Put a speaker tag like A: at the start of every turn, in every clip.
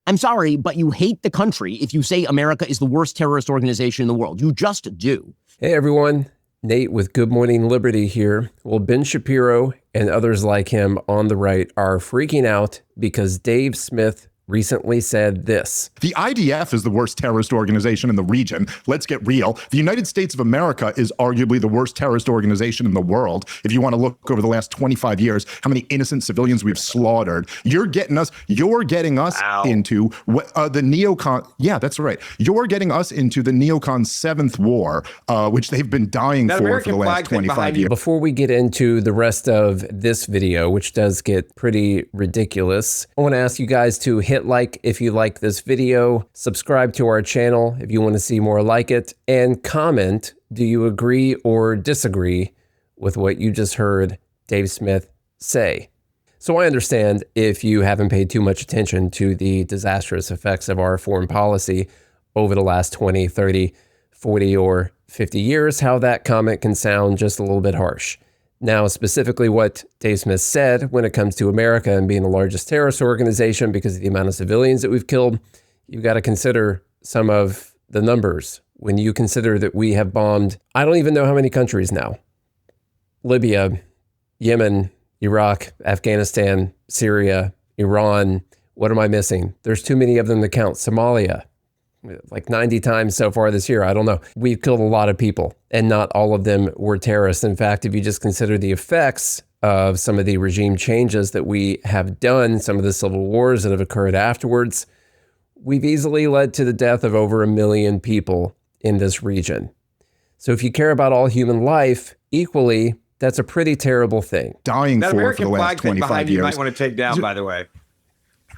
A: I'm sorry, but you hate the country if you say America is the worst terrorist organization in the world. You just do.
B: Hey everyone, Nate with Good Morning Liberty here. Well, Ben Shapiro and others like him on the right are freaking out because Dave Smith recently said this.
C: The IDF is the worst terrorist organization in the region. Let's get real. The United States of America is arguably the worst terrorist organization in the world. If you want to look over the last 25 years, how many innocent civilians we've slaughtered. You're getting us into the neocon. Yeah, that's right. You're getting us into the neocon seventh war, which they've been dying for the last 25 years.
B: Before we get into the rest of this video, which does get pretty ridiculous, I want to ask you guys to hit like if you like this video, subscribe to our channel if you want to see more like it, and comment, do you agree or disagree with what you just heard Dave Smith say? So I understand if you haven't paid too much attention to the disastrous effects of our foreign policy over the last 20, 30, 40, or 50 years, how that comment can sound just a little bit harsh. Now, specifically what Dave Smith said when it comes to America and being the largest terrorist organization because of the amount of civilians that we've killed, you've got to consider some of the numbers. When you consider that we have bombed, I don't even know how many countries now. Libya, Yemen, Iraq, Afghanistan, Syria, Iran. What am I missing? There's too many of them to count. Somalia. Like 90 times so far this year. I don't know. We've killed a lot of people and not all of them were terrorists. In fact, if you just consider the effects of some of the regime changes that we have done, some of the civil wars that have occurred afterwards, we've easily led to the death of over 1 million people in this region. So if you care about all human life equally, that's a pretty terrible thing.
C: Dying
D: that
C: for
D: American
C: the last
D: flag
C: 25
D: behind
C: years.
D: you might want to take down, by the way.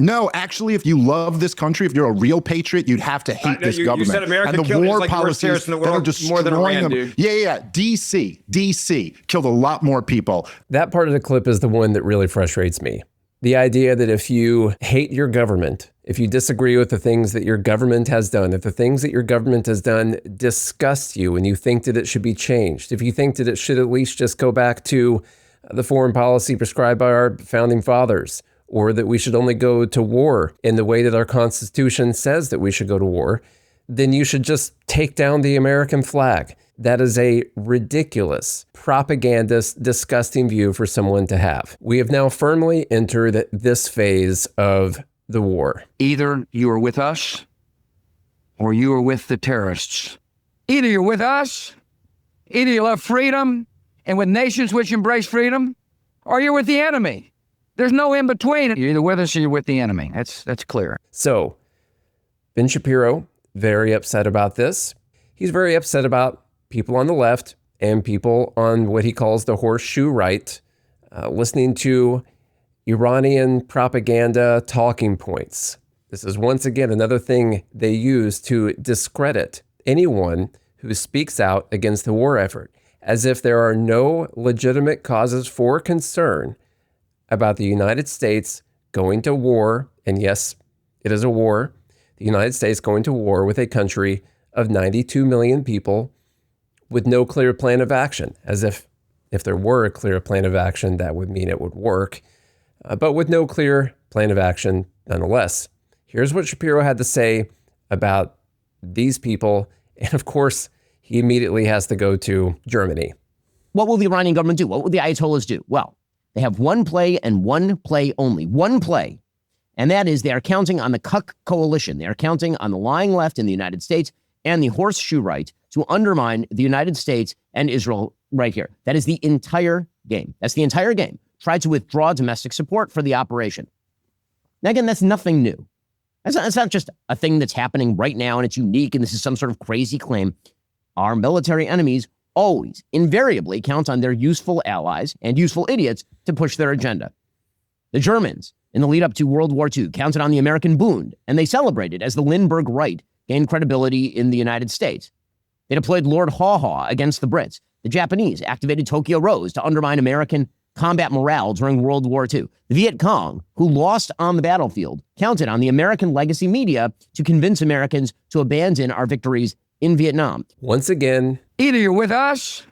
C: No, actually, if you love this country, if you're a real patriot, you'd have to hate this government.
D: You said America
C: and the
D: killed
C: war
D: like worst terrorists in the world, more than Iran, dude.
C: Yeah. DC killed a lot more people.
B: That part of the clip is the one that really frustrates me. The idea that if you hate your government, if you disagree with the things that your government has done, if the things that your government has done disgust you and you think that it should be changed, if you think that it should at least just go back to the foreign policy prescribed by our founding fathers, or that we should only go to war in the way that our Constitution says that we should go to war, then you should just take down the American flag. That is a ridiculous, propagandist, disgusting view for someone to have. We have now firmly entered this phase of the war.
E: Either you are with us or you are with the terrorists. Either you're with us, either you love freedom and with nations which embrace freedom, or you're with the enemy. There's no in between. You're either with us or you're with the enemy. That's clear.
B: So, Ben Shapiro, very upset about this. He's very upset about people on the left and people on what he calls the horseshoe right, listening to Iranian propaganda talking points. This is once again another thing they use to discredit anyone who speaks out against the war effort, as if there are no legitimate causes for concern about the United States going to war, and yes, it is a war, the United States going to war with a country of 92 million people with no clear plan of action, as if there were a clear plan of action, that would mean it would work, but with no clear plan of action nonetheless. Here's what Shapiro had to say about these people, and of course, he immediately has to go to Germany.
A: What will the Iranian government do? What will the Ayatollahs do? Well, they have one play and one play only. One play. And that is they are counting on the Cuck coalition. They are counting on the lying left in the United States and the horseshoe right to undermine the United States and Israel right here. That is the entire game. That's the entire game. Try to withdraw domestic support for the operation. Now, again, that's nothing new. That's not just a thing that's happening right now and it's unique and this is some sort of crazy claim. Our military enemies always, invariably count on their useful allies and useful idiots to push their agenda. The Germans, in the lead up to World War II, counted on the American Bund, and they celebrated as the Lindbergh Right gained credibility in the United States. They deployed Lord Haw Haw against the Brits. The Japanese activated Tokyo Rose to undermine American combat morale during World War II. The Viet Cong, who lost on the battlefield, counted on the American legacy media to convince Americans to abandon our victories in Vietnam.
B: Once again,
E: either you're with us,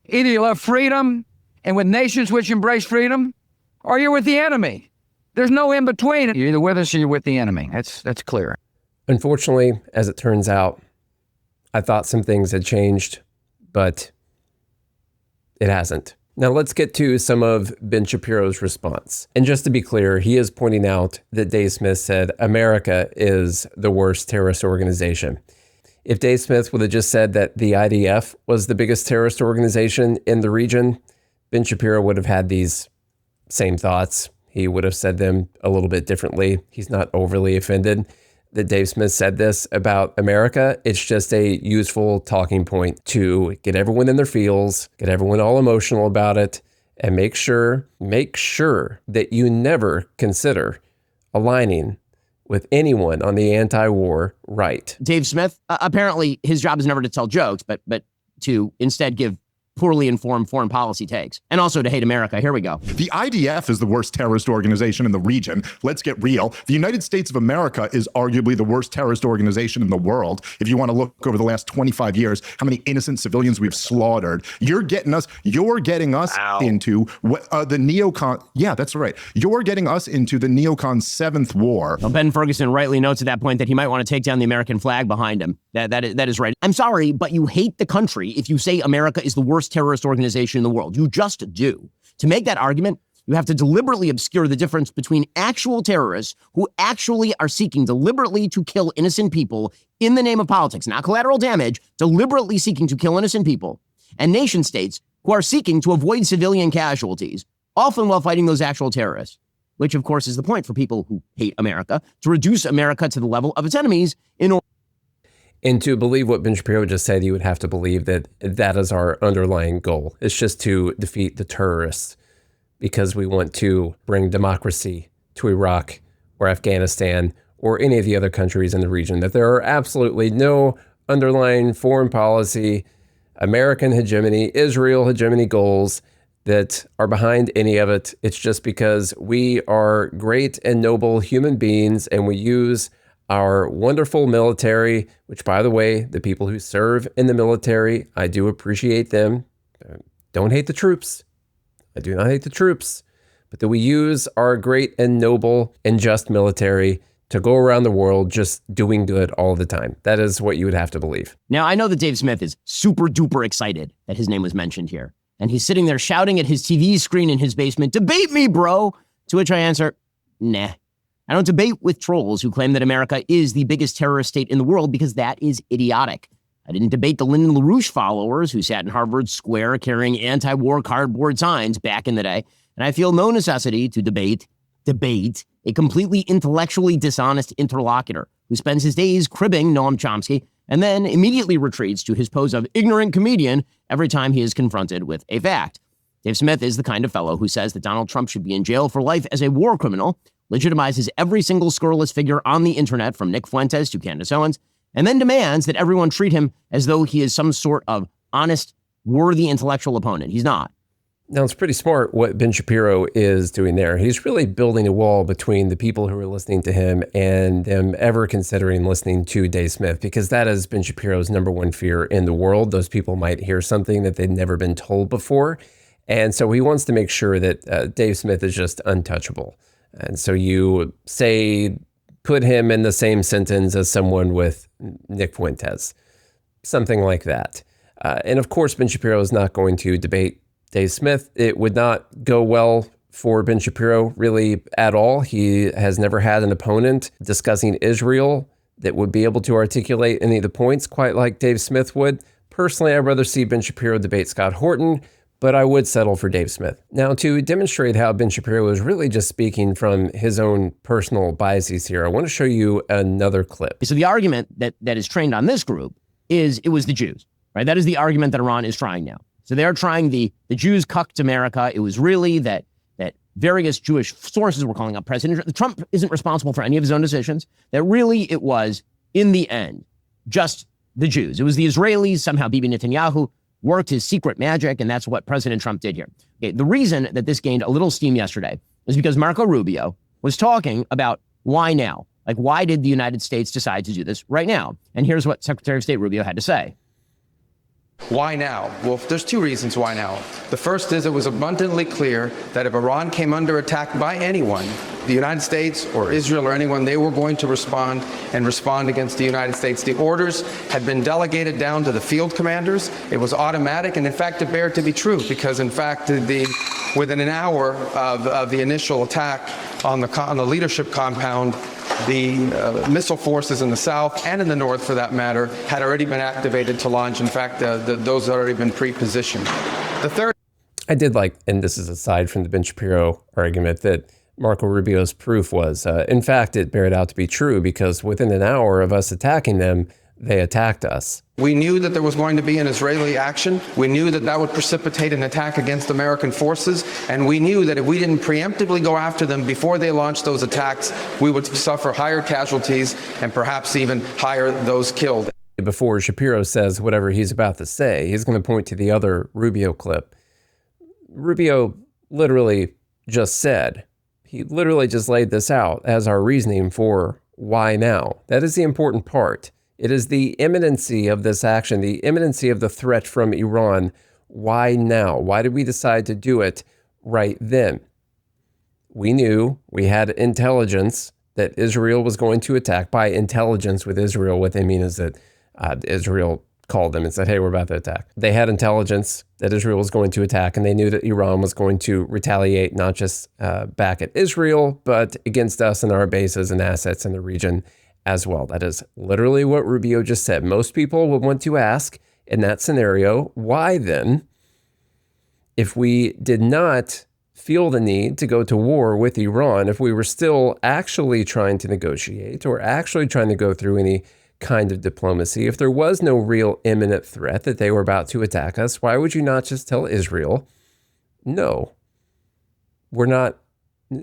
E: either you love freedom and with nations which embrace freedom, or you're with the enemy. There's no in between. You're either with us or you're with the enemy. That's clear.
B: Unfortunately, as it turns out, I thought some things had changed, but it hasn't. Now let's get to some of Ben Shapiro's response. And just to be clear, he is pointing out that Dave Smith said America is the worst terrorist organization. If Dave Smith would have just said that the IDF was the biggest terrorist organization in the region, Ben Shapiro would have had these same thoughts. He would have said them a little bit differently. He's not overly offended that Dave Smith said this about America. It's just a useful talking point to get everyone in their feels, get everyone all emotional about it, and make sure that you never consider aligning with anyone on the anti-war right.
A: Dave Smith, apparently his job is never to tell jokes, but to instead give poorly informed foreign policy takes, and also to hate America. Here we go.
C: The IDF is the worst terrorist organization in the region. Let's get real. The United States of America is arguably the worst terrorist organization in the world. If you want to look over the last 25 years, how many innocent civilians we've slaughtered. You're getting us into the neocon. Yeah, that's right. You're getting us into the neocon seventh war.
A: Well, Ben Ferguson rightly notes at that point that he might want to take down the American flag behind him. That is right. I'm sorry, but you hate the country if you say America is the worst terrorist organization in the world. You just do. To make that argument, you have to deliberately obscure the difference between actual terrorists who actually are seeking deliberately to kill innocent people in the name of politics, not collateral damage, deliberately seeking to kill innocent people, and nation states who are seeking to avoid civilian casualties, often while fighting those actual terrorists, which of course is the point for people who hate America, to reduce America to the level of its enemies in order.
B: And to believe what Ben Shapiro just said, you would have to believe that that is our underlying goal. It's just to defeat the terrorists because we want to bring democracy to Iraq or Afghanistan or any of the other countries in the region. That there are absolutely no underlying foreign policy, American hegemony, Israel hegemony goals that are behind any of it. It's just because we are great and noble human beings and we use our wonderful military, which, by the way, the people who serve in the military, I do appreciate them. Don't hate the troops. I do not hate the troops. But that we use our great and noble and just military to go around the world just doing good all the time. That is what you would have to believe.
A: Now, I know that Dave Smith is super duper excited that his name was mentioned here. And he's sitting there shouting at his TV screen in his basement, "Debate me, bro!" To which I answer, nah. I don't debate with trolls who claim that America is the biggest terrorist state in the world because that is idiotic. I didn't debate the Lyndon LaRouche followers who sat in Harvard Square carrying anti-war cardboard signs back in the day. And I feel no necessity to debate a completely intellectually dishonest interlocutor who spends his days cribbing Noam Chomsky and then immediately retreats to his pose of ignorant comedian every time he is confronted with a fact. Dave Smith is the kind of fellow who says that Donald Trump should be in jail for life as a war criminal, legitimizes every single scurrilous figure on the internet from Nick Fuentes to Candace Owens, and then demands that everyone treat him as though he is some sort of honest, worthy intellectual opponent. He's not.
B: Now, it's pretty smart what Ben Shapiro is doing there. He's really building a wall between the people who are listening to him and them ever considering listening to Dave Smith, because that is Ben Shapiro's number one fear in the world. Those people might hear something that they've never been told before. And so he wants to make sure that Dave Smith is just untouchable. And so you say, put him in the same sentence as someone with Nick Fuentes, something like that. And of course, Ben Shapiro is not going to debate Dave Smith. It would not go well for Ben Shapiro really at all. He has never had an opponent discussing Israel that would be able to articulate any of the points quite like Dave Smith would. Personally, I'd rather see Ben Shapiro debate Scott Horton, but I would settle for Dave Smith. Now, to demonstrate how Ben Shapiro is really just speaking from his own personal biases here, I want to show you another clip.
A: So the argument that is trained on this group is it was the Jews, right? That is the argument that Iran is trying now. So they're trying the Jews cucked America. It was really that various Jewish sources were calling up President Trump isn't responsible for any of his own decisions, that really it was, in the end, just the Jews. It was the Israelis, somehow Bibi Netanyahu worked his secret magic, and that's what President Trump did here. Okay, the reason that this gained a little steam yesterday is because Marco Rubio was talking about why now? Like, why did the United States decide to do this right now? And here's what Secretary of State Rubio had to say.
F: Why now? Well, there's two reasons why now. The first is it was abundantly clear that if Iran came under attack by anyone, the United States or Israel or anyone, they were going to respond and respond against the United States. The orders had been delegated down to the field commanders. It was automatic, and in fact, it bared to be true because, in fact, within an hour of the initial attack on the leadership compound, the missile forces in the south and in the north, for that matter, had already been activated to launch. In fact, those had already been pre-positioned. The third.
B: I did like, and this is aside from the Ben Shapiro argument, that Marco Rubio's proof was, in fact, it bared out to be true because within an hour of us attacking them, they attacked us.
F: We knew that there was going to be an Israeli action. We knew that that would precipitate an attack against American forces. And we knew that if we didn't preemptively go after them before they launched those attacks, we would suffer higher casualties and perhaps even higher those killed.
B: Before Shapiro says whatever he's about to say, he's going to point to the other Rubio clip. Rubio literally just said, he literally just laid this out as our reasoning for why now. That is the important part. It is the imminency of this action, the imminency of the threat from Iran. Why now? Why did we decide to do it right then? We knew, we had intelligence that Israel was going to attack. By intelligence with Israel, what they mean is that Israel called them and said, hey, we're about to attack. They had intelligence that Israel was going to attack, and they knew that Iran was going to retaliate, not just back at Israel, but against us and our bases and assets in the region as well. That is literally what Rubio just said. Most people would want to ask in that scenario, why then, if we did not feel the need to go to war with Iran, if we were still actually trying to negotiate or actually trying to go through any kind of diplomacy, if there was no real imminent threat that they were about to attack us, why would you not just tell Israel, no, we're not,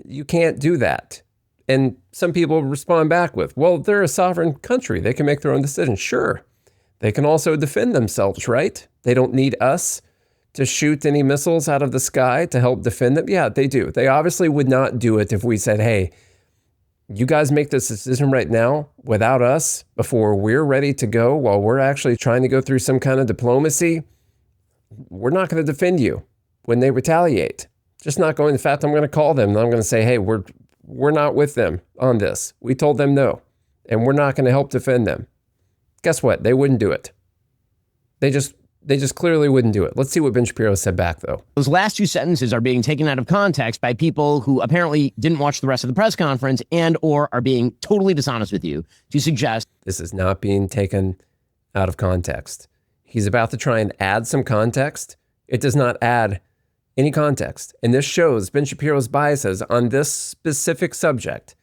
B: you can't do that? And some people respond back with, well, they're a sovereign country. They can make their own decisions. Sure. They can also defend themselves, right? They don't need us to shoot any missiles out of the sky to help defend them. Yeah, they do. They obviously would not do it if we said, hey, you guys make this decision right now without us before we're ready to go while we're actually trying to go through some kind of diplomacy. We're not going to defend you when they retaliate. Just not going. In fact, I'm going to call them and I'm going to say, hey, we're not with them on this. We told them no, and we're not going to help defend them. Guess what? They wouldn't do it. They just clearly wouldn't do it. Let's see what Ben Shapiro said back, though.
A: Those last two sentences are being taken out of context by people who apparently didn't watch the rest of the press conference and or are being totally dishonest with you to suggest.
B: This is not being taken out of context. He's about to try and add some context. It does not add any context. And this shows Ben Shapiro's biases on this specific subject.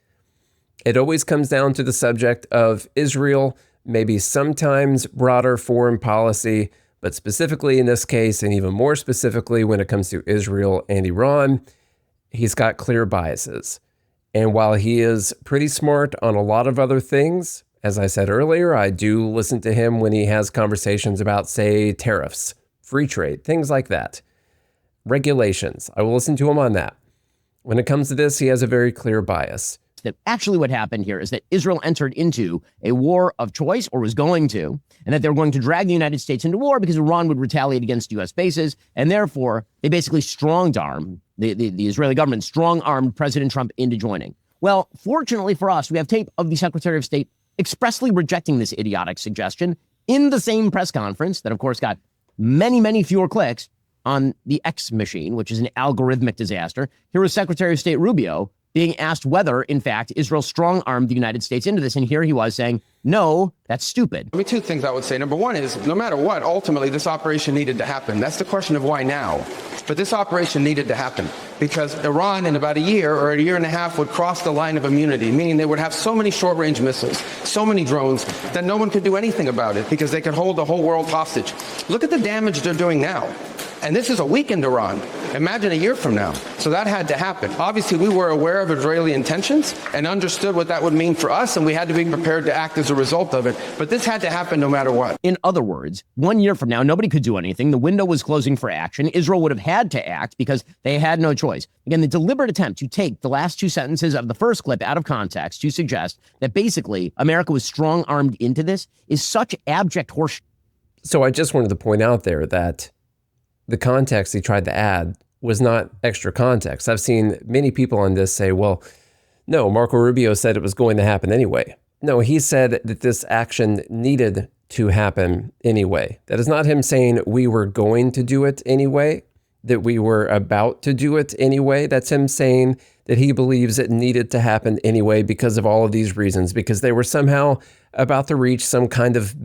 B: It always comes down to the subject of Israel, maybe sometimes broader foreign policy, but specifically in this case, and even more specifically when it comes to Israel and Iran, he's got clear biases. And while he is pretty smart on a lot of other things, as I said earlier, I do listen to him when he has conversations about, say, tariffs, free trade, things like that. Regulations. I will listen to him on that. When it comes to this, he has a very clear bias.
A: That actually what happened here is that Israel entered into a war of choice, or was going to, and that they were going to drag the United States into war because Iran would retaliate against U.S. bases, and therefore they basically strong-armed, the Israeli government strong-armed President Trump into joining. Well, fortunately for us, we have tape of the Secretary of State expressly rejecting this idiotic suggestion in the same press conference that, of course, got many, many fewer clicks on the X machine, which is an algorithmic disaster. Here was Secretary of State Rubio being asked whether, in fact, Israel strong-armed the United States into this. And here he was saying, no, that's stupid.
F: I mean, two things I would say. Number one is, no matter what, ultimately, this operation needed to happen. That's the question of why now. But this operation needed to happen because Iran, in about a year or a year and a half, would cross the line of immunity, meaning they would have so many short-range missiles, so many drones, that no one could do anything about it because they could hold the whole world hostage. Look at the damage they're doing now. And this is a weakened Iran. Imagine a year from now. So that had to happen. Obviously, we were aware of Israeli intentions and understood what that would mean for us, and we had to be prepared to act as a result of it. But this had to happen no matter what.
A: In other words, 1 year from now, nobody could do anything. The window was closing for action. Israel would have had to act because they had no choice. Again, the deliberate attempt to take the last two sentences of the first clip out of context to suggest that basically America was strong-armed into this is such abject horseshit.
B: So I just wanted to point out there that the context he tried to add was not extra context. I've seen many people on this say, well, no, Marco Rubio said it was going to happen anyway. No, he said that this action needed to happen anyway. That is not him saying we were going to do it anyway, that we were about to do it anyway. That's him saying that he believes it needed to happen anyway because of all of these reasons, because they were somehow about to reach some kind of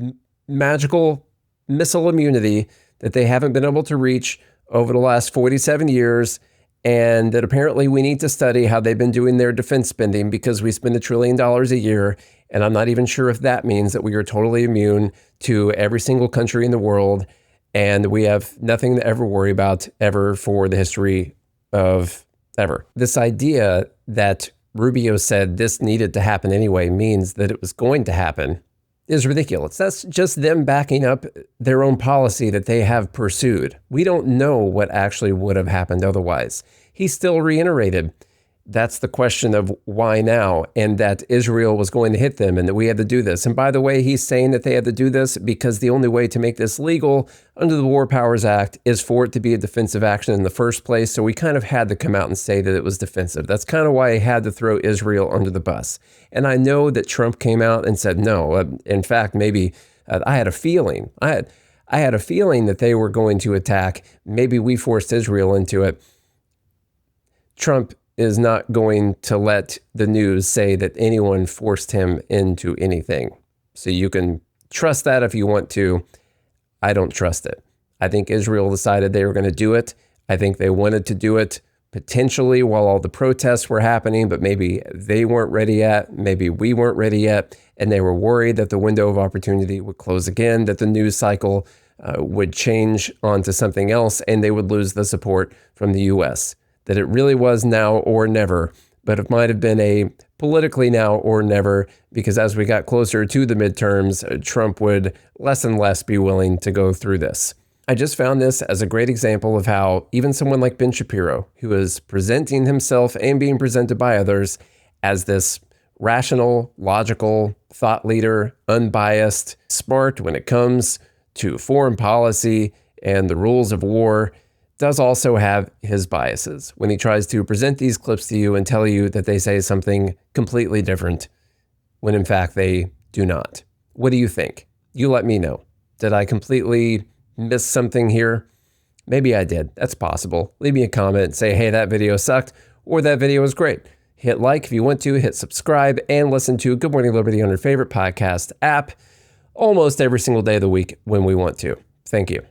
B: magical missile immunity that they haven't been able to reach over the last 47 years. And that apparently we need to study how they've been doing their defense spending because we spend $1 trillion a year. And I'm not even sure if that means that we are totally immune to every single country in the world. And we have nothing to ever worry about ever for the history of ever. This idea that Rubio said this needed to happen anyway means that it was going to happen is ridiculous. That's just them backing up their own policy that they have pursued. We don't know what actually would have happened otherwise. He still reiterated that's the question of why now, and that Israel was going to hit them and that we had to do this. And by the way, he's saying that they had to do this because the only way to make this legal under the War Powers Act is for it to be a defensive action in the first place. So we kind of had to come out and say that it was defensive. That's kind of why he had to throw Israel under the bus. And I know that Trump came out and said, no, in fact, maybe I had a feeling. I had a feeling that they were going to attack. Maybe we forced Israel into it. Trump is not going to let the news say that anyone forced him into anything. So you can trust that if you want to. I don't trust it. I think Israel decided they were going to do it. I think they wanted to do it potentially while all the protests were happening, but maybe they weren't ready yet. Maybe we weren't ready yet. And they were worried that the window of opportunity would close again, that the news cycle would change onto something else, and they would lose the support from the U.S. That it really was now or never, but it might have been a politically now or never, because as we got closer to the midterms, Trump would less and less be willing to go through this. I just found this as a great example of how even someone like Ben Shapiro, who is presenting himself and being presented by others as this rational, logical thought leader, unbiased, smart when it comes to foreign policy and the rules of war, does also have his biases when he tries to present these clips to you and tell you that they say something completely different when in fact they do not. What do you think? You let me know. Did I completely miss something here? Maybe I did. That's possible. Leave me a comment and say, hey, that video sucked, or that video was great. Hit like if you want to, hit subscribe, and listen to Good Morning Liberty on your favorite podcast app almost every single day of the week when we want to. Thank you.